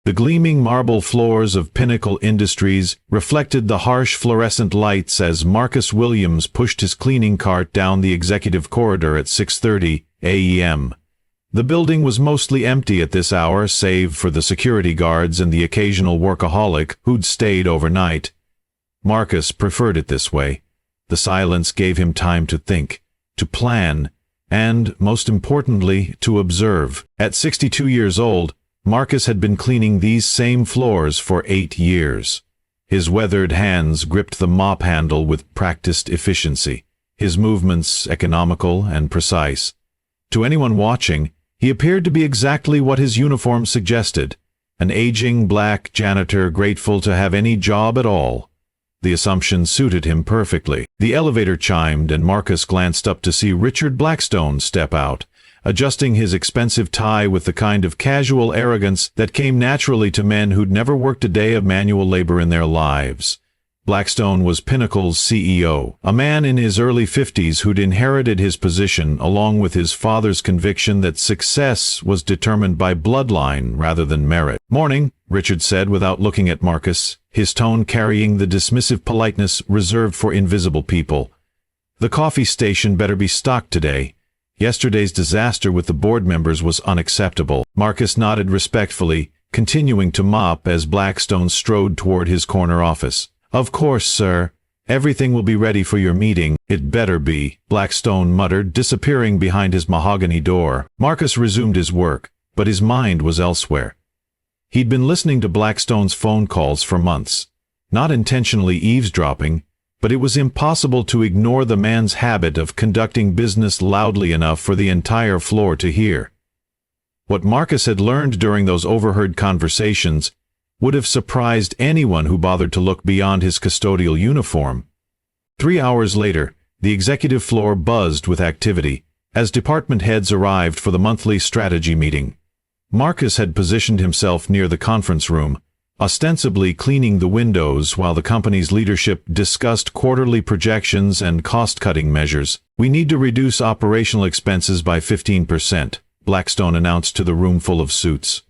The gleaming marble floors of Pinnacle Industries reflected the harsh fluorescent lights as Marcus Williams pushed his cleaning cart down the executive corridor at 6:30 a.m. The building was mostly empty at this hour, save for the security guards and the occasional workaholic who'd stayed overnight. Marcus preferred it this way. The silence gave him time to think, to plan, and, most importantly, to observe. At 62 years old, Marcus had been cleaning these same floors for 8 years. His weathered hands gripped the mop handle with practiced efficiency, his movements economical and precise. To anyone watching, he appeared to be exactly what his uniform suggested, an aging black janitor grateful to have any job at all. The assumption suited him perfectly. The elevator chimed and Marcus glanced up to see Richard Blackstone step out, adjusting his expensive tie with the kind of casual arrogance that came naturally to men who'd never worked a day of manual labor in their lives. Blackstone was Pinnacle's CEO, a man in his early 50s who'd inherited his position along with his father's conviction that success was determined by bloodline rather than merit. "Morning," Richard said without looking at Marcus, his tone carrying the dismissive politeness reserved for invisible people. "The coffee station better be stocked today. Yesterday's disaster with the board members was unacceptable." Marcus nodded respectfully, continuing to mop as Blackstone strode toward his corner office. "Of course, sir. Everything will be ready for your meeting." "It better be," Blackstone muttered, disappearing behind his mahogany door. Marcus resumed his work, but his mind was elsewhere. He'd been listening to Blackstone's phone calls for months, not intentionally eavesdropping, but it was impossible to ignore the man's habit of conducting business loudly enough for the entire floor to hear. What Marcus had learned during those overheard conversations would have surprised anyone who bothered to look beyond his custodial uniform. 3 hours later, the executive floor buzzed with activity as department heads arrived for the monthly strategy meeting. Marcus had positioned himself near the conference room, ostensibly cleaning the windows while the company's leadership discussed quarterly projections and cost-cutting measures. "We need to reduce operational expenses by 15%, Blackstone announced to the room full of suits.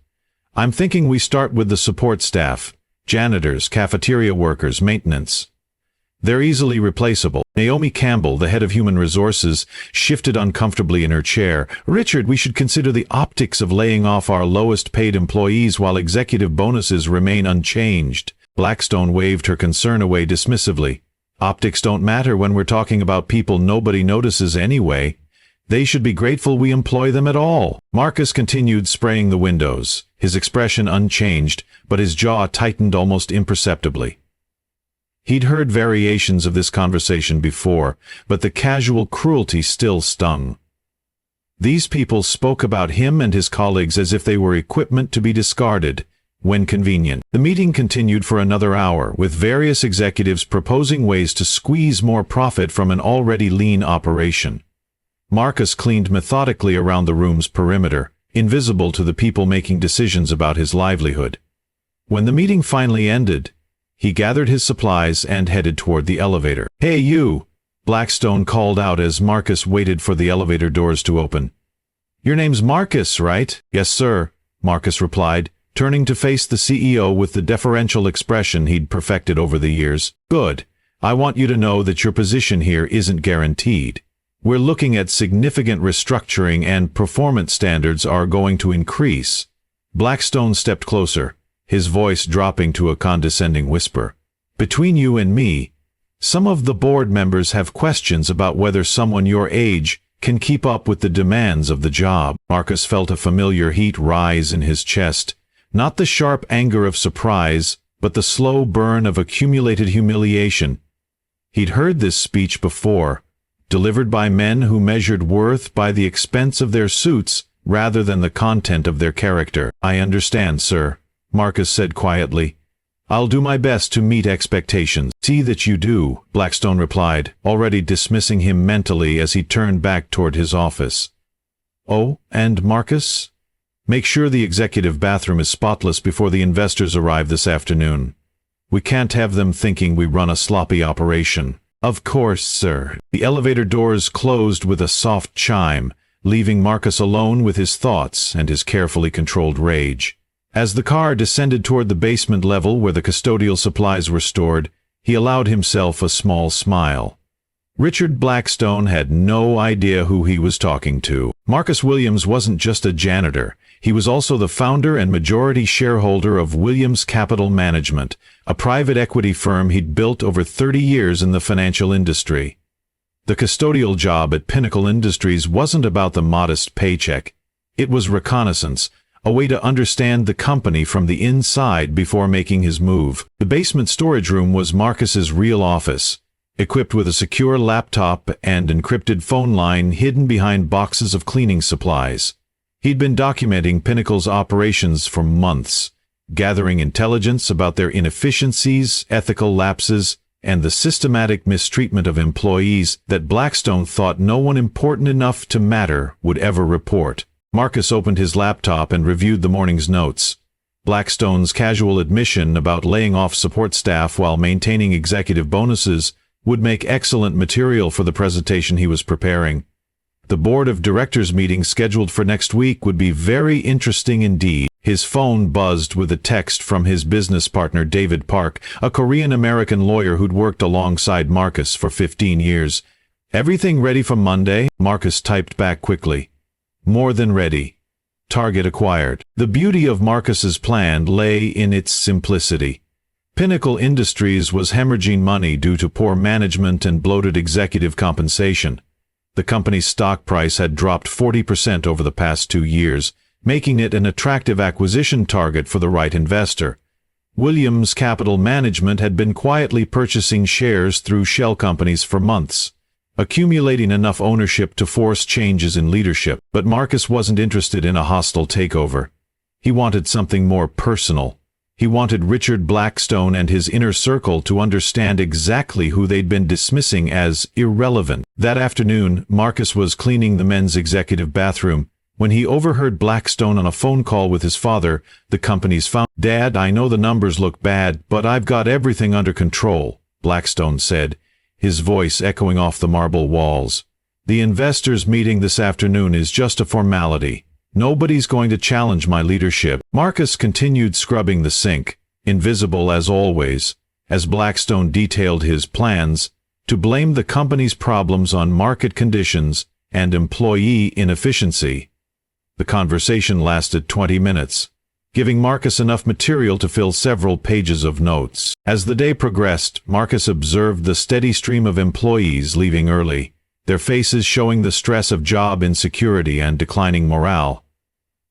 "I'm thinking we start with the support staff, janitors, cafeteria workers, maintenance. They're easily replaceable." Naomi Campbell, the head of human resources, shifted uncomfortably in her chair. "Richard, we should consider the optics of laying off our lowest-paid employees while executive bonuses remain unchanged." Blackstone waved her concern away dismissively. "Optics don't matter when we're talking about people nobody notices anyway. They should be grateful we employ them at all." Marcus continued spraying the windows, his expression unchanged, but his jaw tightened almost imperceptibly. He'd heard variations of this conversation before, but the casual cruelty still stung. These people spoke about him and his colleagues as if they were equipment to be discarded when convenient. The meeting continued for another hour, with various executives proposing ways to squeeze more profit from an already lean operation. Marcus cleaned methodically around the room's perimeter, invisible to the people making decisions about his livelihood. When the meeting finally ended, he gathered his supplies and headed toward the elevator. "Hey you!" Blackstone called out as Marcus waited for the elevator doors to open. "Your name's Marcus, right?" "Yes, sir," Marcus replied, turning to face the CEO with the deferential expression he'd perfected over the years. "Good. I want you to know that your position here isn't guaranteed. We're looking at significant restructuring and performance standards are going to increase." Blackstone stepped closer, his voice dropping to a condescending whisper. "Between you and me, some of the board members have questions about whether someone your age can keep up with the demands of the job." Marcus felt a familiar heat rise in his chest, not the sharp anger of surprise, but the slow burn of accumulated humiliation. He'd heard this speech before, delivered by men who measured worth by the expense of their suits rather than the content of their character. "I understand, sir," Marcus said quietly. "I'll do my best to meet expectations." "See that you do," Blackstone replied, already dismissing him mentally as he turned back toward his office. "Oh, and Marcus? Make sure the executive bathroom is spotless before the investors arrive this afternoon. We can't have them thinking we run a sloppy operation." "Of course, sir." The elevator doors closed with a soft chime, leaving Marcus alone with his thoughts and his carefully controlled rage. As the car descended toward the basement level where the custodial supplies were stored, he allowed himself a small smile. Richard Blackstone had no idea who he was talking to. Marcus Williams wasn't just a janitor. He was also the founder and majority shareholder of Williams Capital Management, a private equity firm he'd built over 30 years in the financial industry. The custodial job at Pinnacle Industries wasn't about the modest paycheck. It was reconnaissance, a way to understand the company from the inside before making his move. The basement storage room was Marcus's real office, equipped with a secure laptop and encrypted phone line hidden behind boxes of cleaning supplies. He'd been documenting Pinnacle's operations for months, gathering intelligence about their inefficiencies, ethical lapses, and the systematic mistreatment of employees that Blackstone thought no one important enough to matter would ever report. Marcus opened his laptop and reviewed the morning's notes. Blackstone's casual admission about laying off support staff while maintaining executive bonuses would make excellent material for the presentation he was preparing. The board of directors meeting scheduled for next week would be very interesting indeed. His phone buzzed with a text from his business partner David Park, a Korean-American lawyer who'd worked alongside Marcus for 15 years. "Everything ready for Monday?" Marcus typed back quickly. "More than ready. Target acquired." The beauty of Marcus's plan lay in its simplicity. Pinnacle Industries was hemorrhaging money due to poor management and bloated executive compensation. The company's stock price had dropped 40% over the past 2 years, making it an attractive acquisition target for the right investor. Williams Capital Management had been quietly purchasing shares through shell companies for months, accumulating enough ownership to force changes in leadership. But Marcus wasn't interested in a hostile takeover. He wanted something more personal. He wanted Richard Blackstone and his inner circle to understand exactly who they'd been dismissing as irrelevant. That afternoon, Marcus was cleaning the men's executive bathroom when he overheard Blackstone on a phone call with his father, the company's founder. "Dad, I know the numbers look bad, but I've got everything under control," Blackstone said, his voice echoing off the marble walls. "The investors' meeting this afternoon is just a formality. Nobody's going to challenge my leadership." Marcus continued scrubbing the sink, invisible as always, as Blackstone detailed his plans to blame the company's problems on market conditions and employee inefficiency. The conversation lasted 20 minutes, giving Marcus enough material to fill several pages of notes. As the day progressed, Marcus observed the steady stream of employees leaving early, their faces showing the stress of job insecurity and declining morale.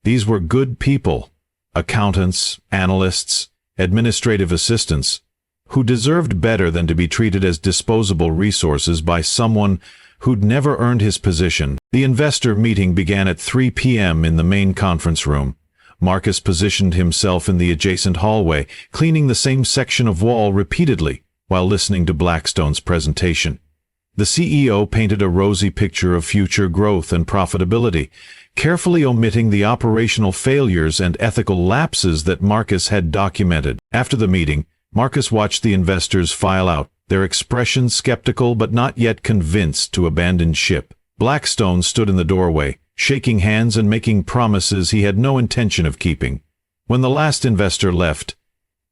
These were good people, accountants, analysts, administrative assistants, who deserved better than to be treated as disposable resources by someone who'd never earned his position. The investor meeting began at 3 p.m. in the main conference room. Marcus positioned himself in the adjacent hallway, cleaning the same section of wall repeatedly while listening to Blackstone's presentation. The CEO painted a rosy picture of future growth and profitability, carefully omitting the operational failures and ethical lapses that Marcus had documented. After the meeting, Marcus watched the investors file out, their expressions skeptical but not yet convinced to abandon ship. Blackstone stood in the doorway, shaking hands and making promises he had no intention of keeping. When the last investor left,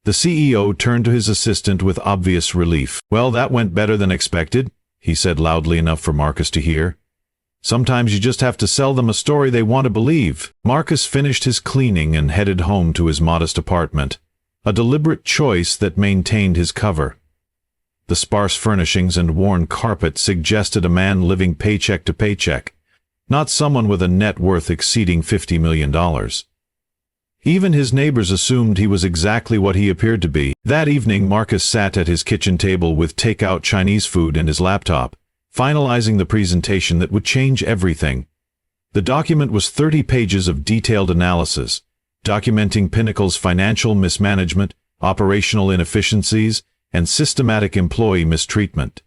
the CEO turned to his assistant with obvious relief. "Well, that went better than expected," he said loudly enough for Marcus to hear. "Sometimes you just have to sell them a story they want to believe." Marcus finished his cleaning and headed home to his modest apartment, a deliberate choice that maintained his cover. The sparse furnishings and worn carpet suggested a man living paycheck to paycheck, not someone with a net worth exceeding $50 million. Even his neighbors assumed he was exactly what he appeared to be. That evening, Marcus sat at his kitchen table with takeout Chinese food and his laptop, finalizing the presentation that would change everything. The document was 30 pages of detailed analysis, documenting Pinnacle's financial mismanagement, operational inefficiencies, and systematic employee mistreatment.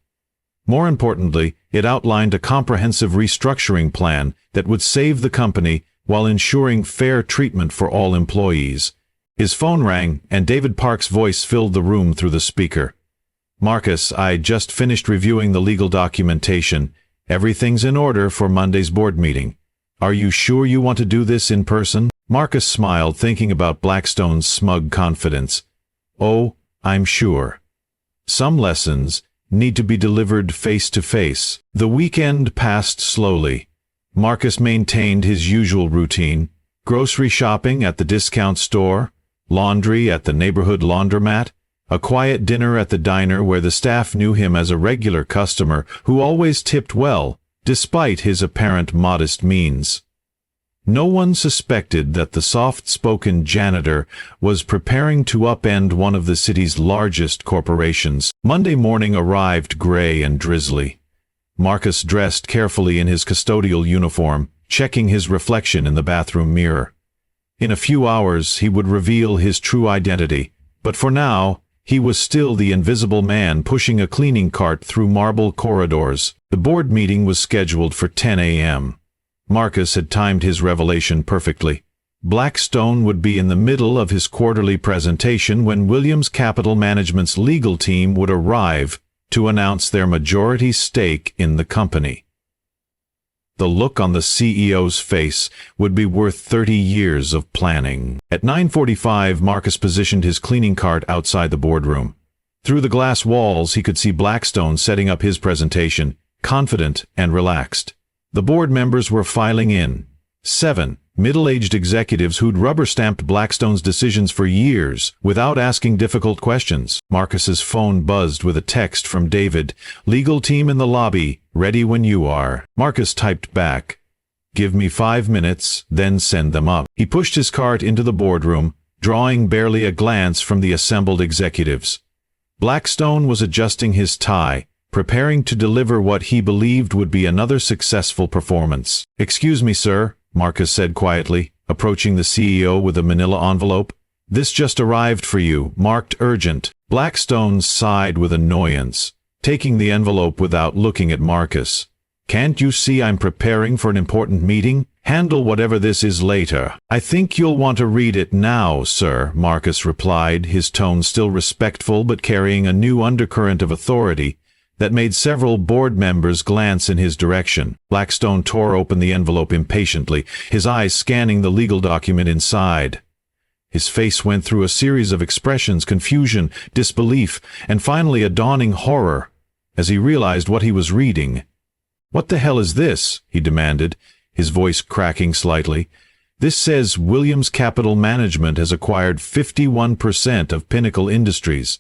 More importantly, it outlined a comprehensive restructuring plan that would save the company while ensuring fair treatment for all employees. His phone rang, and David Park's voice filled the room through the speaker. "Marcus, I just finished reviewing the legal documentation. Everything's in order for Monday's board meeting. Are you sure you want to do this in person?" Marcus smiled, thinking about Blackstone's smug confidence. "Oh, I'm sure. Some lessons need to be delivered face to face." The weekend passed slowly. Marcus maintained his usual routine: grocery shopping at the discount store, laundry at the neighborhood laundromat, a quiet dinner at the diner where the staff knew him as a regular customer who always tipped well, despite his apparent modest means. No one suspected that the soft-spoken janitor was preparing to upend one of the city's largest corporations. Monday morning arrived gray and drizzly. Marcus dressed carefully in his custodial uniform, checking his reflection in the bathroom mirror. In a few hours he would reveal his true identity, but for now he was still the invisible man pushing a cleaning cart through marble corridors. The board meeting was scheduled for 10 a.m. Marcus had timed his revelation perfectly. Blackstone would be in the middle of his quarterly presentation when Williams Capital Management's legal team would arrive to announce their majority stake in the company. The look on the CEO's face would be worth 30 years of planning. At 9:45, Marcus positioned his cleaning cart outside the boardroom. Through the glass walls, he could see Blackstone setting up his presentation, confident and relaxed. The board members were filing in. 7 middle-aged executives who'd rubber-stamped Blackstone's decisions for years without asking difficult questions. Marcus's phone buzzed with a text from David. "Legal team in the lobby, ready when you are." Marcus typed back, "Give me 5 minutes, then send them up." He pushed his cart into the boardroom, drawing barely a glance from the assembled executives. Blackstone was adjusting his tie, preparing to deliver what he believed would be another successful performance. "Excuse me, sir," Marcus said quietly, approaching the CEO with a manila envelope. "This just arrived for you, marked urgent." Blackstone sighed with annoyance, taking the envelope without looking at Marcus. "Can't you see I'm preparing for an important meeting? Handle whatever this is later." "I think you'll want to read it now, sir," Marcus replied, his tone still respectful but carrying a new undercurrent of authority that made several board members glance in his direction. Blackstone tore open the envelope impatiently, his eyes scanning the legal document inside. His face went through a series of expressions: confusion, disbelief, and finally a dawning horror, as he realized what he was reading. "What the hell is this?" he demanded, his voice cracking slightly. "This says Williams Capital Management has acquired 51% of Pinnacle Industries.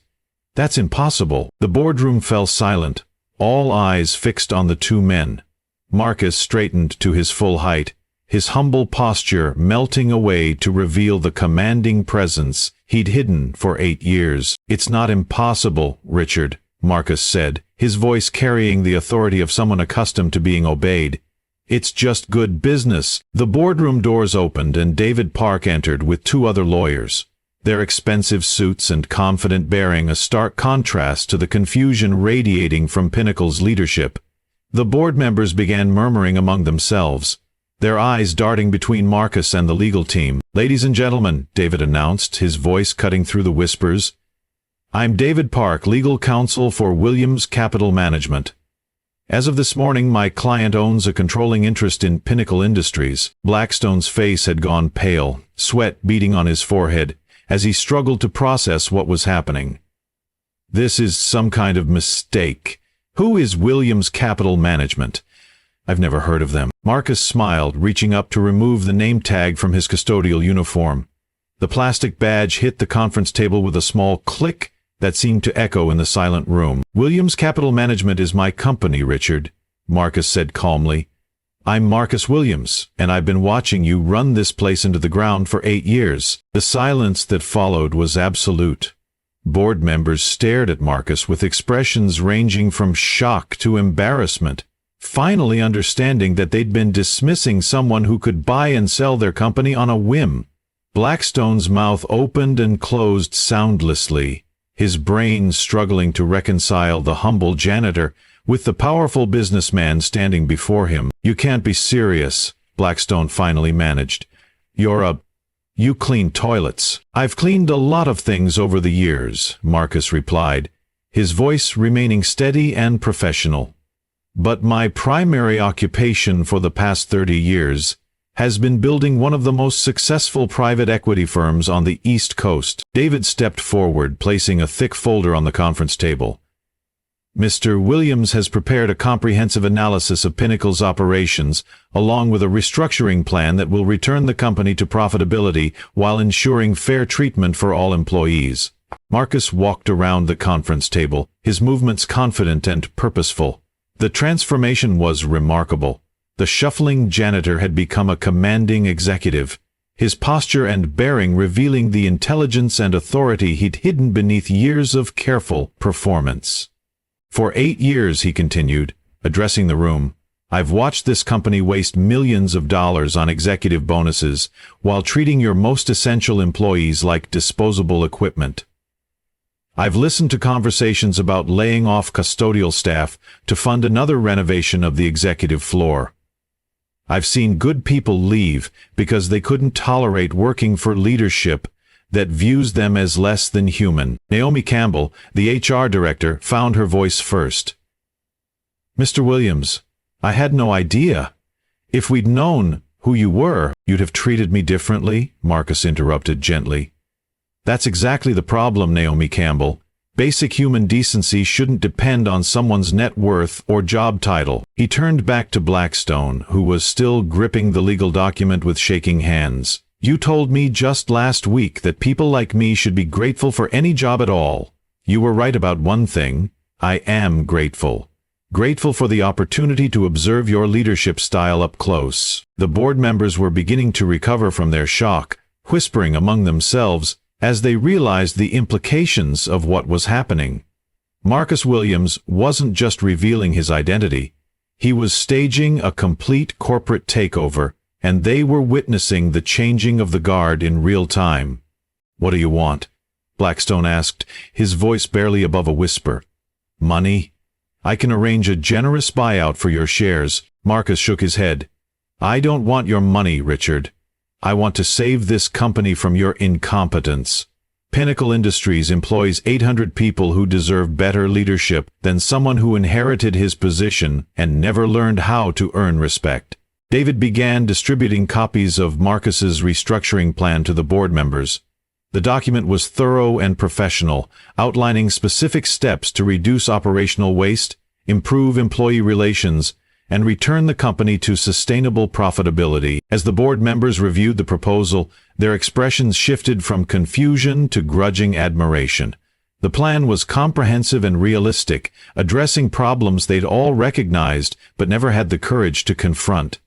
That's impossible." The boardroom fell silent, all eyes fixed on the two men. Marcus straightened to his full height, his humble posture melting away to reveal the commanding presence he'd hidden for 8 years. "It's not impossible, Richard," Marcus said, his voice carrying the authority of someone accustomed to being obeyed. "It's just good business." The boardroom doors opened and David Park entered with 2 other lawyers, their expensive suits and confident bearing a stark contrast to the confusion radiating from Pinnacle's leadership. The board members began murmuring among themselves, their eyes darting between Marcus and the legal team. "Ladies and gentlemen," David announced, his voice cutting through the whispers, "I'm David Park, legal counsel for Williams Capital Management. As of this morning, my client owns a controlling interest in Pinnacle Industries." Blackstone's face had gone pale, sweat beading on his forehead, as he struggled to process what was happening. "This is some kind of mistake. Who is Williams Capital Management? I've never heard of them." Marcus smiled, reaching up to remove the name tag from his custodial uniform. The plastic badge hit the conference table with a small click that seemed to echo in the silent room. "Williams Capital Management is my company, Richard," Marcus said calmly. "I'm Marcus Williams, and I've been watching you run this place into the ground for 8 years. The silence that followed was absolute. Board members stared at Marcus with expressions ranging from shock to embarrassment, finally understanding that they'd been dismissing someone who could buy and sell their company on a whim. Blackstone's mouth opened and closed soundlessly, his brain struggling to reconcile the humble janitor with the powerful businessman standing before him. "You can't be serious," Blackstone finally managed. You clean toilets." "I've cleaned a lot of things over the years," Marcus replied, his voice remaining steady and professional. "But my primary occupation for the past 30 years has been building one of the most successful private equity firms on the East Coast. David stepped forward, placing a thick folder on the conference table. Mr. Williams has prepared a comprehensive analysis of Pinnacle's operations, along with a restructuring plan that will return the company to profitability while ensuring fair treatment for all employees. Marcus walked around the conference table, his movements confident and purposeful. The transformation was remarkable. The shuffling janitor had become a commanding executive, his posture and bearing revealing the intelligence and authority he'd hidden beneath years of careful performance. For 8 years, he continued, addressing the room, I've watched this company waste millions of dollars on executive bonuses while treating your most essential employees like disposable equipment. I've listened to conversations about laying off custodial staff to fund another renovation of the executive floor. I've seen good people leave because they couldn't tolerate working for leadership that views them as less than human. Naomi Campbell, the HR director, found her voice first. Mr. Williams, I had no idea. If we'd known who you were, you'd have treated me differently, Marcus interrupted gently. That's exactly the problem, Naomi Campbell. Basic human decency shouldn't depend on someone's net worth or job title. He turned back to Blackstone, who was still gripping the legal document with shaking hands. You told me just last week that people like me should be grateful for any job at all. You were right about one thing. I am grateful. Grateful for the opportunity to observe your leadership style up close. The board members were beginning to recover from their shock, whispering among themselves as they realized the implications of what was happening. Marcus Williams wasn't just revealing his identity. He was staging a complete corporate takeover, and they were witnessing the changing of the guard in real time. What do you want? Blackstone asked, his voice barely above a whisper. Money? I can arrange a generous buyout for your shares. Marcus shook his head. I don't want your money, Richard. I want to save this company from your incompetence. Pinnacle Industries employs 800 people who deserve better leadership than someone who inherited his position and never learned how to earn respect. David began distributing copies of Marcus's restructuring plan to the board members. The document was thorough and professional, outlining specific steps to reduce operational waste, improve employee relations, and return the company to sustainable profitability. As the board members reviewed the proposal, their expressions shifted from confusion to grudging admiration. The plan was comprehensive and realistic, addressing problems they'd all recognized but never had the courage to confront.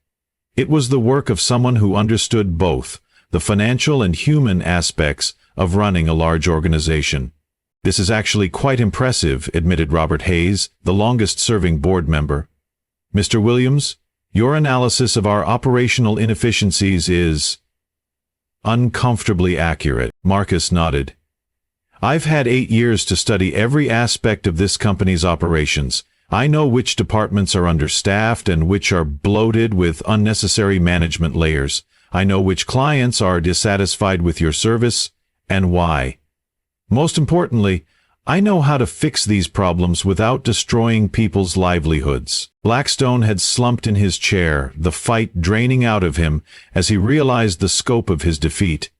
It was the work of someone who understood both the financial and human aspects of running a large organization. This is actually quite impressive, admitted Robert Hayes, the longest-serving board member. Mr. Williams, your analysis of our operational inefficiencies is uncomfortably accurate. Marcus nodded. I've had 8 years to study every aspect of this company's operations. I know which departments are understaffed and which are bloated with unnecessary management layers. I know which clients are dissatisfied with your service and why. Most importantly, I know how to fix these problems without destroying people's livelihoods. Blackstone had slumped in his chair, the fight draining out of him as he realized the scope of his defeat.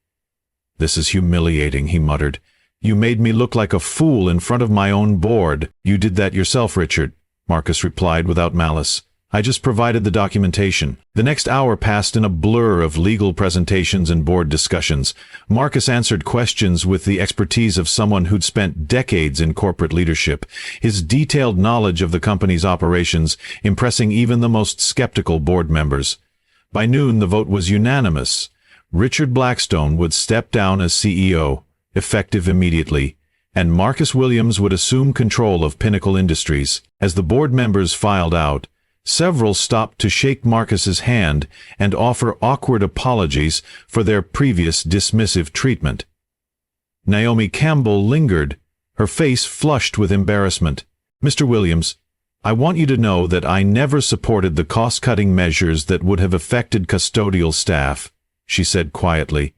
This is humiliating, he muttered. You made me look like a fool in front of my own board. You did that yourself, Richard, Marcus replied without malice. I just provided the documentation. The next hour passed in a blur of legal presentations and board discussions. Marcus answered questions with the expertise of someone who'd spent decades in corporate leadership, his detailed knowledge of the company's operations impressing even the most skeptical board members. By noon, the vote was unanimous. Richard Blackstone would step down as CEO, effective immediately, and Marcus Williams would assume control of Pinnacle Industries. As the board members filed out, several stopped to shake Marcus's hand and offer awkward apologies for their previous dismissive treatment. Naomi Campbell lingered, her face flushed with embarrassment. Mr. Williams, I want you to know that I never supported the cost-cutting measures that would have affected custodial staff, she said quietly.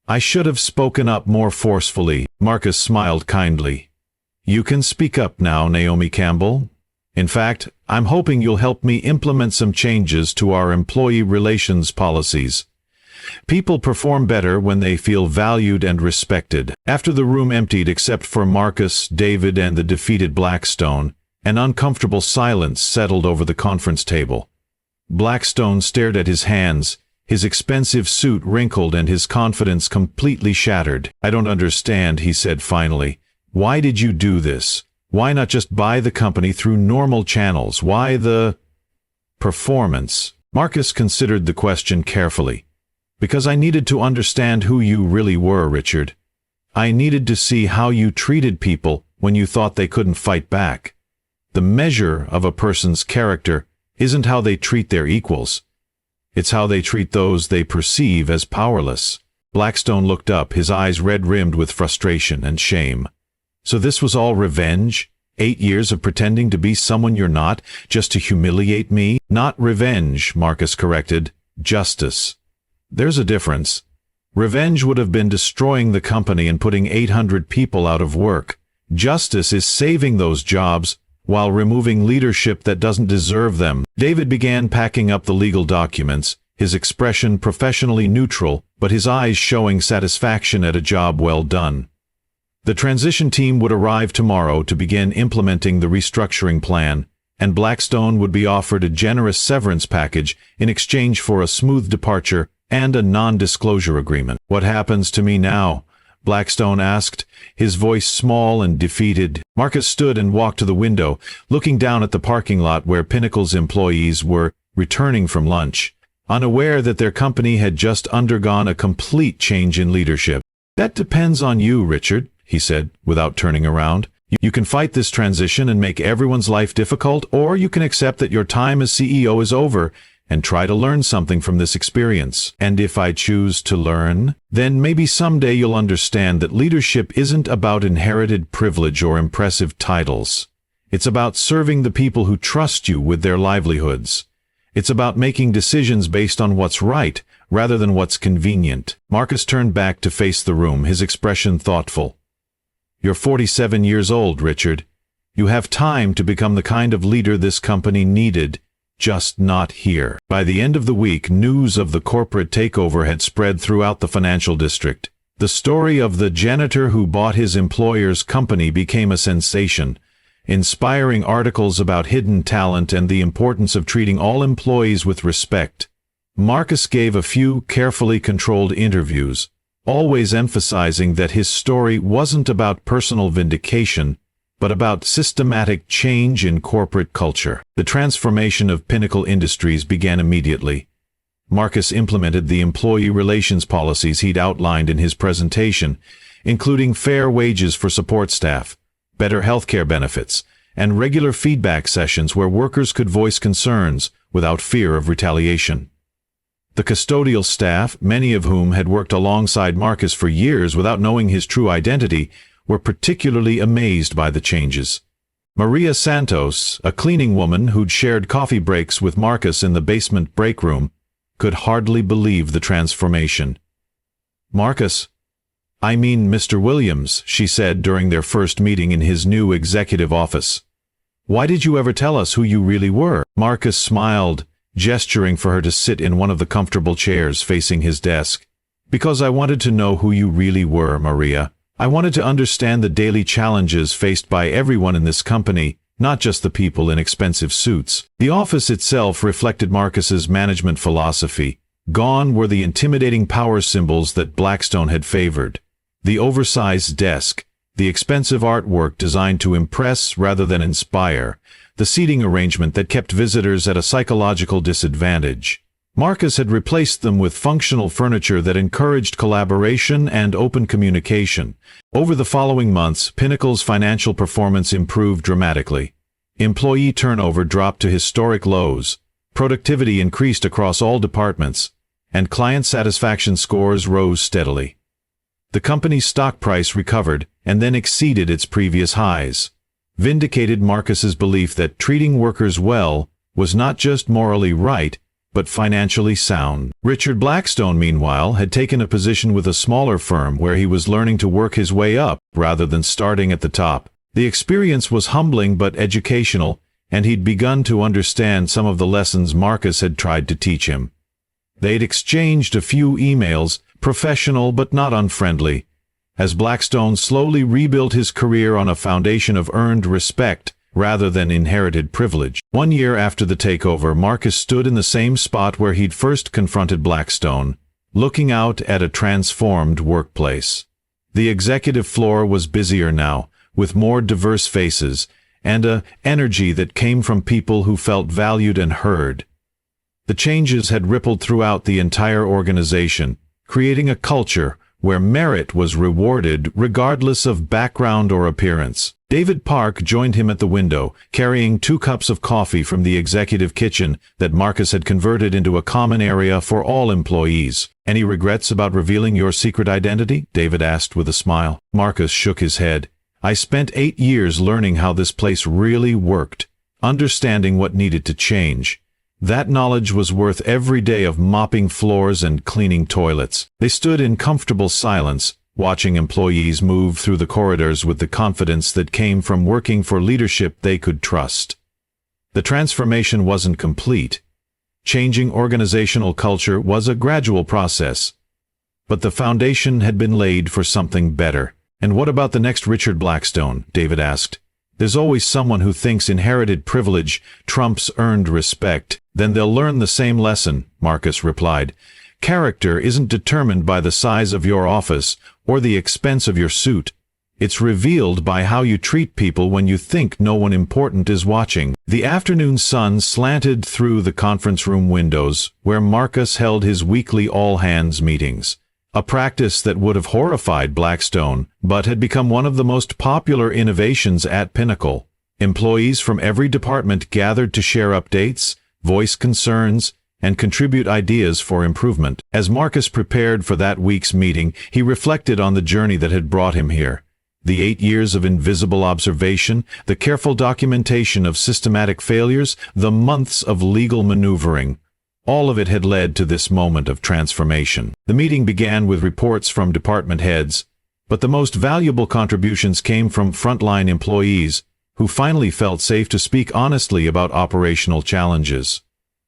I should have spoken up more forcefully. Marcus smiled kindly. You can speak up now, Naomi Campbell. In fact, I'm hoping you'll help me implement some changes to our employee relations policies. People perform better when they feel valued and respected." After the room emptied except for Marcus, David, and the defeated Blackstone, an uncomfortable silence settled over the conference table. Blackstone stared at his hands, his expensive suit wrinkled and his confidence completely shattered. "I don't understand," he said finally. "Why did you do this? Why not just buy the company through normal channels? Why the performance?" Marcus considered the question carefully. "Because I needed to understand who you really were, Richard. I needed to see how you treated people when you thought they couldn't fight back. The measure of a person's character isn't how they treat their equals. It's how they treat those they perceive as powerless." Blackstone looked up, his eyes red-rimmed with frustration and shame. "So this was all revenge? 8 years of pretending to be someone you're not, just to humiliate me?" "Not revenge," Marcus corrected. "Justice. There's a difference. Revenge would have been destroying the company and putting 800 people out of work. Justice is saving those jobs while removing leadership that doesn't deserve them." David began packing up the legal documents, his expression professionally neutral, but his eyes showing satisfaction at a job well done. The transition team would arrive tomorrow to begin implementing the restructuring plan, and Blackstone would be offered a generous severance package in exchange for a smooth departure and a non-disclosure agreement. "What happens to me now?" Blackstone asked, his voice small and defeated. Marcus stood and walked to the window, looking down at the parking lot where Pinnacle's employees were returning from lunch, unaware that their company had just undergone a complete change in leadership. "That depends on you, Richard," he said, without turning around. "You can fight this transition and make everyone's life difficult, or you can accept that your time as CEO is over and try to learn something from this experience. And if I choose to learn, then maybe someday you'll understand that leadership isn't about inherited privilege or impressive titles. It's about serving the people who trust you with their livelihoods. It's about making decisions based on what's right, rather than what's convenient." Marcus turned back to face the room, his expression thoughtful. "You're 47 years old, Richard. You have time to become the kind of leader this company needed, just not here." By the end of the week, news of the corporate takeover had spread throughout the financial district. The story of the janitor who bought his employer's company became a sensation, inspiring articles about hidden talent and the importance of treating all employees with respect. Marcus gave a few carefully controlled interviews, always emphasizing that his story wasn't about personal vindication, but about systematic change in corporate culture. The transformation of Pinnacle Industries began immediately. Marcus implemented the employee relations policies he'd outlined in his presentation, including fair wages for support staff, better healthcare benefits, and regular feedback sessions where workers could voice concerns without fear of retaliation. The custodial staff, many of whom had worked alongside Marcus for years without knowing his true identity, were particularly amazed by the changes. Maria Santos, a cleaning woman who'd shared coffee breaks with Marcus in the basement break room, could hardly believe the transformation. "Marcus, I mean Mr. Williams," she said during their first meeting in his new executive office. "Why did you ever tell us who you really were?" Marcus smiled, gesturing for her to sit in one of the comfortable chairs facing his desk. "Because I wanted to know who you really were, Maria. I wanted to understand the daily challenges faced by everyone in this company, not just the people in expensive suits." The office itself reflected Marcus's management philosophy. Gone were the intimidating power symbols that Blackstone had favored. The oversized desk, the expensive artwork designed to impress rather than inspire, the seating arrangement that kept visitors at a psychological disadvantage. Marcus had replaced them with functional furniture that encouraged collaboration and open communication. Over the following months, Pinnacle's financial performance improved dramatically. Employee turnover dropped to historic lows, productivity increased across all departments, and client satisfaction scores rose steadily. The company's stock price recovered and then exceeded its previous highs, vindicated Marcus's belief that treating workers well was not just morally right, but financially sound. Richard Blackstone, meanwhile, had taken a position with a smaller firm where he was learning to work his way up rather than starting at the top. The experience was humbling but educational, and he'd begun to understand some of the lessons Marcus had tried to teach him. They'd exchanged a few emails, professional but not unfriendly, as Blackstone slowly rebuilt his career on a foundation of earned respect rather than inherited privilege. 1 year after the takeover, Marcus stood in the same spot where he'd first confronted Blackstone, looking out at a transformed workplace. The executive floor was busier now, with more diverse faces, and an energy that came from people who felt valued and heard. The changes had rippled throughout the entire organization, creating a culture where merit was rewarded regardless of background or appearance. David Park joined him at the window, carrying 2 cups of coffee from the executive kitchen that Marcus had converted into a common area for all employees. "Any regrets about revealing your secret identity?" David asked with a smile. Marcus shook his head. "I spent 8 years learning how this place really worked, understanding what needed to change. That knowledge was worth every day of mopping floors and cleaning toilets." They stood in comfortable silence, watching employees move through the corridors with the confidence that came from working for leadership they could trust. The transformation wasn't complete. Changing organizational culture was a gradual process. But the foundation had been laid for something better. "And what about the next Richard Blackstone?" David asked. "There's always someone who thinks inherited privilege trumps earned respect." "Then they'll learn the same lesson," Marcus replied. "Character isn't determined by the size of your office or the expense of your suit. It's revealed by how you treat people when you think no one important is watching." The afternoon sun slanted through the conference room windows where Marcus held his weekly all-hands meetings, a practice that would have horrified Blackstone, but had become one of the most popular innovations at Pinnacle. Employees from every department gathered to share updates, voice concerns, and contribute ideas for improvement. As Marcus prepared for that week's meeting, he reflected on the journey that had brought him here. The 8 years of invisible observation, the careful documentation of systematic failures, the months of legal maneuvering. All of it had led to this moment of transformation. The meeting began with reports from department heads, but the most valuable contributions came from frontline employees, who finally felt safe to speak honestly about operational challenges.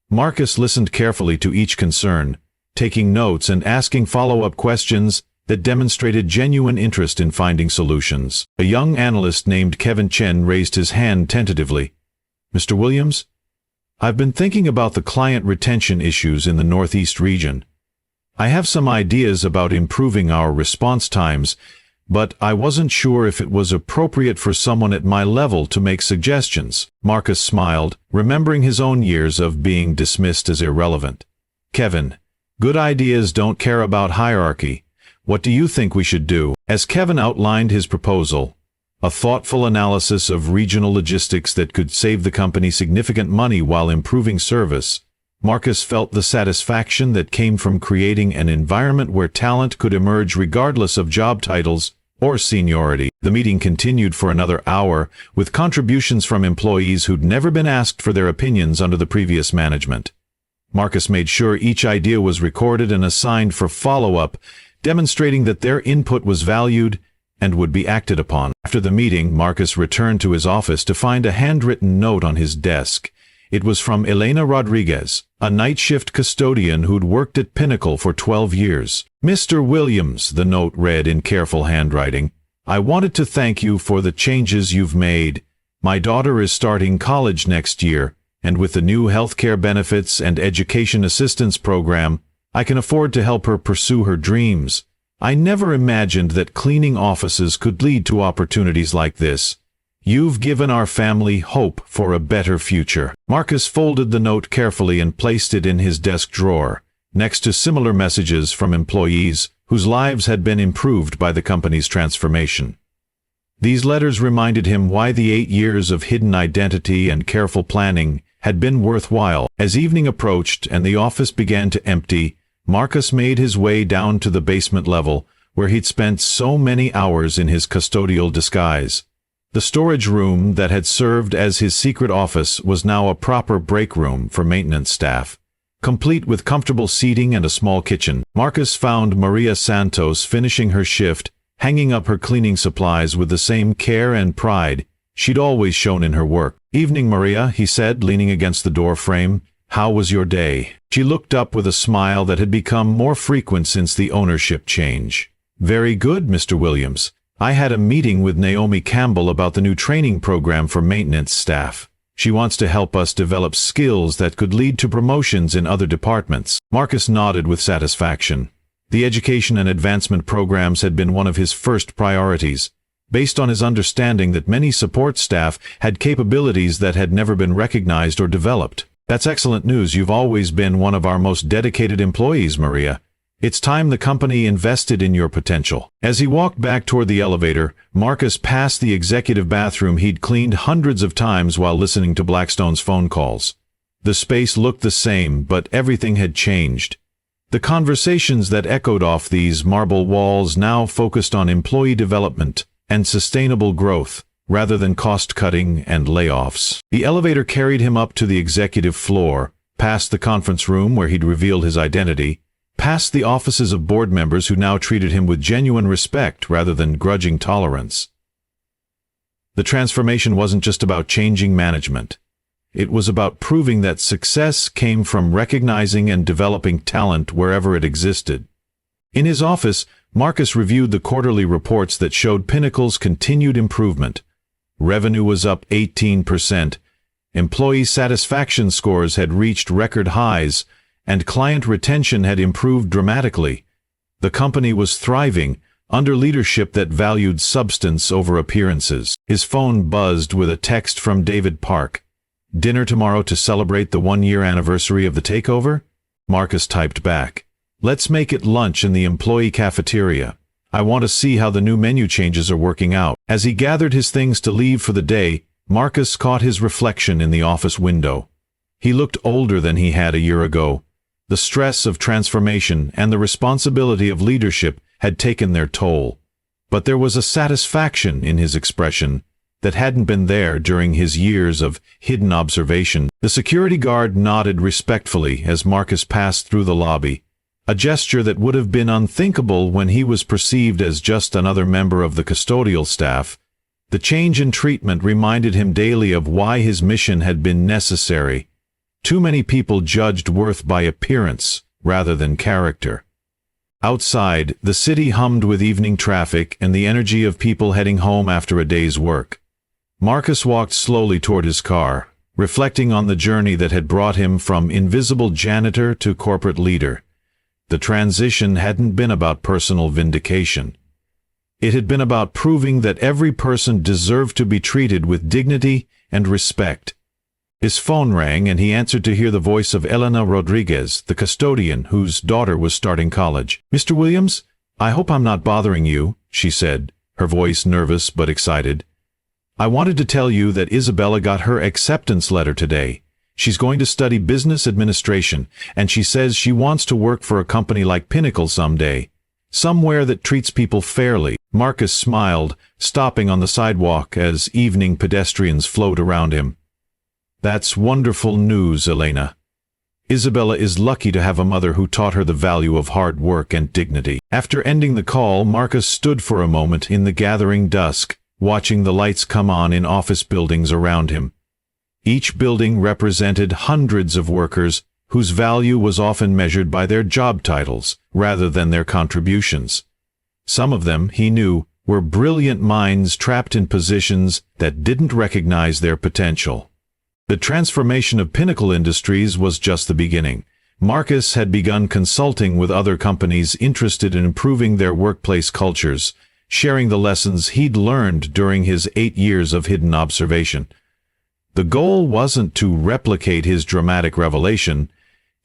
Marcus listened carefully to each concern, taking notes and asking follow-up questions that demonstrated genuine interest in finding solutions. A young analyst named Kevin Chen raised his hand tentatively. "Mr. Williams, I've been thinking about the client retention issues in the Northeast region. I have some ideas about improving our response times, but I wasn't sure if it was appropriate for someone at my level to make suggestions." Marcus smiled, remembering his own years of being dismissed as irrelevant. "Kevin, good ideas don't care about hierarchy. What do you think we should do?" As Kevin outlined his proposal, a thoughtful analysis of regional logistics that could save the company significant money while improving service, Marcus felt the satisfaction that came from creating an environment where talent could emerge regardless of job titles or seniority. The meeting continued for another hour, with contributions from employees who'd never been asked for their opinions under the previous management. Marcus made sure each idea was recorded and assigned for follow-up, demonstrating that their input was valued and would be acted upon. After the meeting, Marcus returned to his office to find a handwritten note on his desk. It was from Elena Rodriguez, a night shift custodian who'd worked at Pinnacle for 12 years. "Mr. Williams," the note read in careful handwriting, "I wanted to thank you for the changes you've made. My daughter is starting college next year, and with the new healthcare benefits and education assistance program, I can afford to help her pursue her dreams. I never imagined that cleaning offices could lead to opportunities like this. You've given our family hope for a better future." Marcus folded the note carefully and placed it in his desk drawer, next to similar messages from employees whose lives had been improved by the company's transformation. These letters reminded him why the 8 years of hidden identity and careful planning had been worthwhile. As evening approached and the office began to empty, Marcus made his way down to the basement level, where he'd spent so many hours in his custodial disguise. The storage room that had served as his secret office was now a proper break room for maintenance staff, complete with comfortable seating and a small kitchen. Marcus found Maria Santos finishing her shift, hanging up her cleaning supplies with the same care and pride she'd always shown in her work. "Evening, Maria," he said, leaning against the door frame. "How was your day?" She looked up with a smile that had become more frequent since the ownership change. "Very good, Mr. Williams. I had a meeting with Naomi Campbell about the new training program for maintenance staff. She wants to help us develop skills that could lead to promotions in other departments." Marcus nodded with satisfaction. The education and advancement programs had been one of his first priorities, based on his understanding that many support staff had capabilities that had never been recognized or developed. "That's excellent news. You've always been one of our most dedicated employees, Maria. It's time the company invested in your potential." As he walked back toward the elevator, Marcus passed the executive bathroom he'd cleaned hundreds of times while listening to Blackstone's phone calls. The space looked the same, but everything had changed. The conversations that echoed off these marble walls now focused on employee development and sustainable growth, rather than cost-cutting and layoffs. The elevator carried him up to the executive floor, past the conference room where he'd revealed his identity, past the offices of board members who now treated him with genuine respect rather than grudging tolerance. The transformation wasn't just about changing management. It was about proving that success came from recognizing and developing talent wherever it existed. In his office, Marcus reviewed the quarterly reports that showed Pinnacle's continued improvement. Revenue was up 18%, employee satisfaction scores had reached record highs, and client retention had improved dramatically. The company was thriving under leadership that valued substance over appearances. His phone buzzed with a text from David Park. "Dinner tomorrow to celebrate the one-year anniversary of the takeover?" Marcus typed back. "Let's make it lunch in the employee cafeteria. I want to see how the new menu changes are working out." As he gathered his things to leave for the day, Marcus caught his reflection in the office window. He looked older than he had a year ago. The stress of transformation and the responsibility of leadership had taken their toll. But there was a satisfaction in his expression that hadn't been there during his years of hidden observation. The security guard nodded respectfully as Marcus passed through the lobby, a gesture that would have been unthinkable when he was perceived as just another member of the custodial staff. The change in treatment reminded him daily of why his mission had been necessary. Too many people judged worth by appearance rather than character. Outside, the city hummed with evening traffic and the energy of people heading home after a day's work. Marcus walked slowly toward his car, reflecting on the journey that had brought him from invisible janitor to corporate leader. The transition hadn't been about personal vindication. It had been about proving that every person deserved to be treated with dignity and respect. His phone rang, and he answered to hear the voice of Elena Rodriguez, the custodian whose daughter was starting college. "Mr. Williams, I hope I'm not bothering you," she said, her voice nervous but excited. "I wanted to tell you that Isabella got her acceptance letter today. She's going to study business administration, and she says she wants to work for a company like Pinnacle someday. Somewhere that treats people fairly." Marcus smiled, stopping on the sidewalk as evening pedestrians flowed around him. "That's wonderful news, Elena. Isabella is lucky to have a mother who taught her the value of hard work and dignity." After ending the call, Marcus stood for a moment in the gathering dusk, watching the lights come on in office buildings around him. Each building represented hundreds of workers whose value was often measured by their job titles rather than their contributions. Some of them, he knew, were brilliant minds trapped in positions that didn't recognize their potential. The transformation of Pinnacle Industries was just the beginning. Marcus had begun consulting with other companies interested in improving their workplace cultures, sharing the lessons he'd learned during his 8 years of hidden observation. The goal wasn't to replicate his dramatic revelation.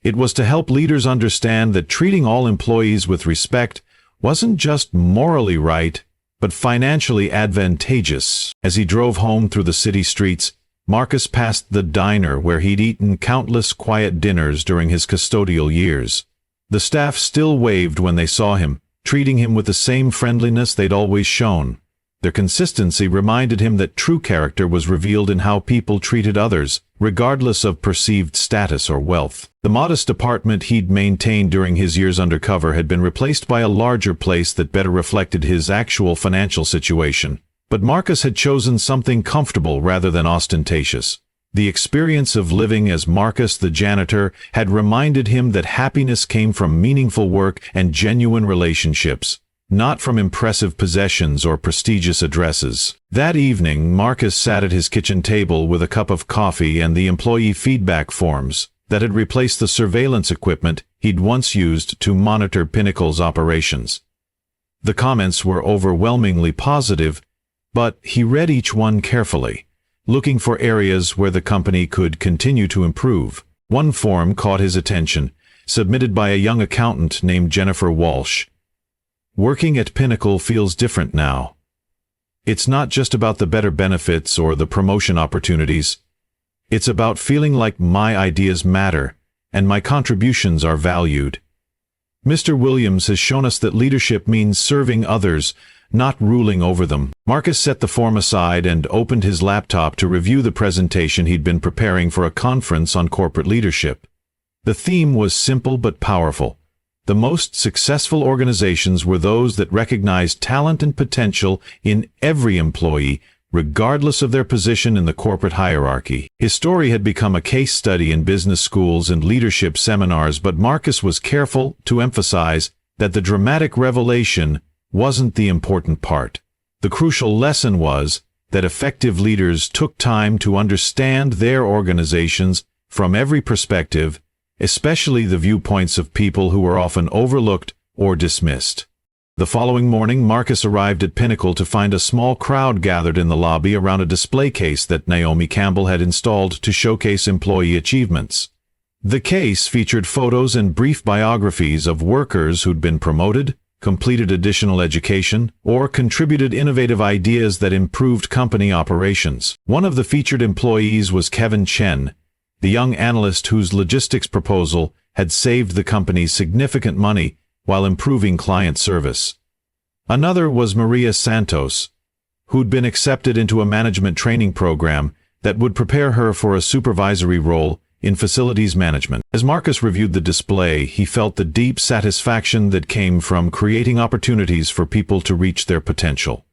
It was to help leaders understand that treating all employees with respect wasn't just morally right, but financially advantageous. As he drove home through the city streets, Marcus passed the diner where he'd eaten countless quiet dinners during his custodial years. The staff still waved when they saw him, treating him with the same friendliness they'd always shown. Their consistency reminded him that true character was revealed in how people treated others, regardless of perceived status or wealth. The modest apartment he'd maintained during his years undercover had been replaced by a larger place that better reflected his actual financial situation. But Marcus had chosen something comfortable rather than ostentatious. The experience of living as Marcus the janitor had reminded him that happiness came from meaningful work and genuine relationships, not from impressive possessions or prestigious addresses. That evening, Marcus sat at his kitchen table with a cup of coffee and the employee feedback forms that had replaced the surveillance equipment he'd once used to monitor Pinnacle's operations. The comments were overwhelmingly positive, but he read each one carefully, looking for areas where the company could continue to improve. One form caught his attention, submitted by a young accountant named Jennifer Walsh. "Working at Pinnacle feels different now. It's not just about the better benefits or the promotion opportunities. It's about feeling like my ideas matter and my contributions are valued. Mr. Williams has shown us that leadership means serving others, not ruling over them." Marcus set the form aside and opened his laptop to review the presentation he'd been preparing for a conference on corporate leadership. The theme was simple but powerful. The most successful organizations were those that recognized talent and potential in every employee, regardless of their position in the corporate hierarchy. His story had become a case study in business schools and leadership seminars, but Marcus was careful to emphasize that the dramatic revelation wasn't the important part. The crucial lesson was that effective leaders took time to understand their organizations from every perspective, especially the viewpoints of people who were often overlooked or dismissed. The following morning, Marcus arrived at Pinnacle to find a small crowd gathered in the lobby around a display case that Naomi Campbell had installed to showcase employee achievements. The case featured photos and brief biographies of workers who'd been promoted, completed additional education, or contributed innovative ideas that improved company operations. One of the featured employees was Kevin Chen, the young analyst whose logistics proposal had saved the company significant money while improving client service. Another was Maria Santos, who'd been accepted into a management training program that would prepare her for a supervisory role in facilities management. As Marcus reviewed the display, he felt the deep satisfaction that came from creating opportunities for people to reach their potential.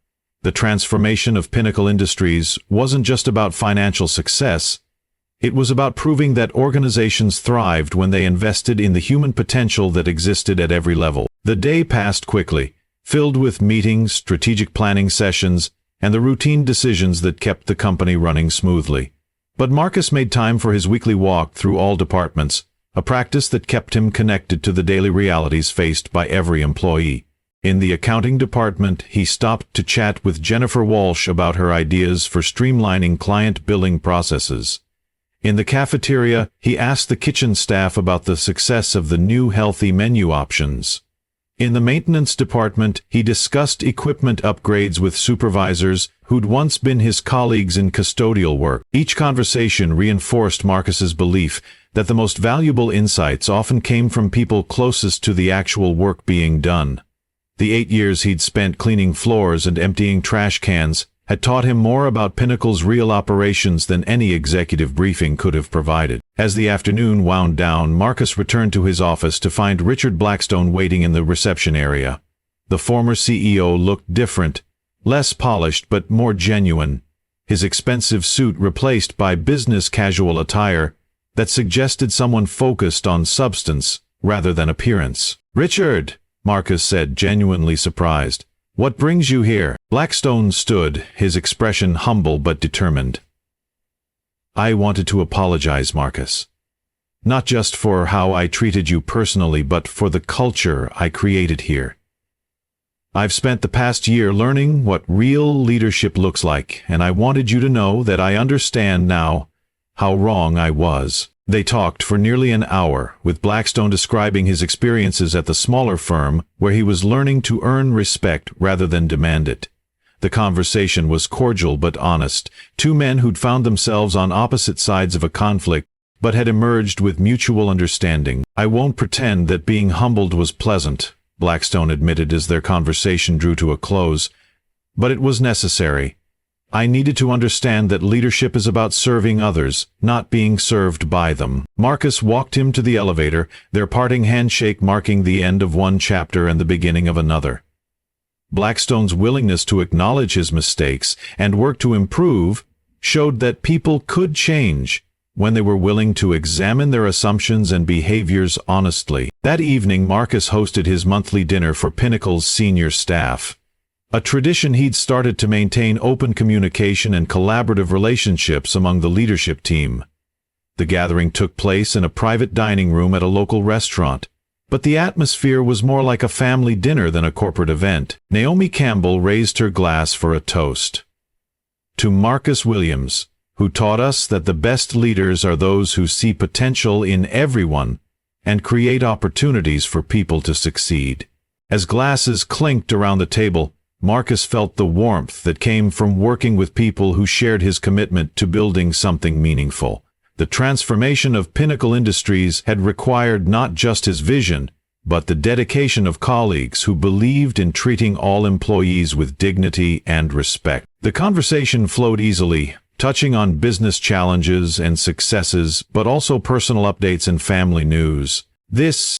The transformation of Pinnacle Industries wasn't just about financial success. It was about proving that organizations thrived when they invested in the human potential that existed at every level. The day passed quickly, filled with meetings, strategic planning sessions, and the routine decisions that kept the company running smoothly. But Marcus made time for his weekly walk through all departments, a practice that kept him connected to the daily realities faced by every employee. In the accounting department, he stopped to chat with Jennifer Walsh about her ideas for streamlining client billing processes. In the cafeteria, he asked the kitchen staff about the success of the new healthy menu options. In the maintenance department, he discussed equipment upgrades with supervisors who'd once been his colleagues in custodial work. Each conversation reinforced Marcus's belief that the most valuable insights often came from people closest to the actual work being done. The 8 years he'd spent cleaning floors and emptying trash cans had taught him more about Pinnacle's real operations than any executive briefing could have provided. As the afternoon wound down, Marcus returned to his office to find Richard Blackstone waiting in the reception area. The former CEO looked different, less polished but more genuine, his expensive suit replaced by business casual attire that suggested someone focused on substance rather than appearance. "Richard," Marcus said, genuinely surprised. "What brings you here?" Blackstone stood, his expression humble but determined. "I wanted to apologize, Marcus. Not just for how I treated you personally, but for the culture I created here. I've spent the past year learning what real leadership looks like, and I wanted you to know that I understand now how wrong I was." They talked for nearly an hour, with Blackstone describing his experiences at the smaller firm where he was learning to earn respect rather than demand it. The conversation was cordial but honest, two men who'd found themselves on opposite sides of a conflict but had emerged with mutual understanding. "I won't pretend that being humbled was pleasant," Blackstone admitted as their conversation drew to a close, "but it was necessary. I needed to understand that leadership is about serving others, not being served by them." Marcus walked him to the elevator, their parting handshake marking the end of one chapter and the beginning of another. Blackstone's willingness to acknowledge his mistakes and work to improve showed that people could change when they were willing to examine their assumptions and behaviors honestly. That evening, Marcus hosted his monthly dinner for Pinnacle's senior staff, a tradition he'd started to maintain open communication and collaborative relationships among the leadership team. The gathering took place in a private dining room at a local restaurant, but the atmosphere was more like a family dinner than a corporate event. Naomi Campbell raised her glass for a toast. To Marcus Williams, who taught us that the best leaders are those who see potential in everyone and create opportunities for people to succeed. As glasses clinked around the table, Marcus felt the warmth that came from working with people who shared his commitment to building something meaningful. The transformation of Pinnacle Industries had required not just his vision, but the dedication of colleagues who believed in treating all employees with dignity and respect. The conversation flowed easily, touching on business challenges and successes, but also personal updates and family news. This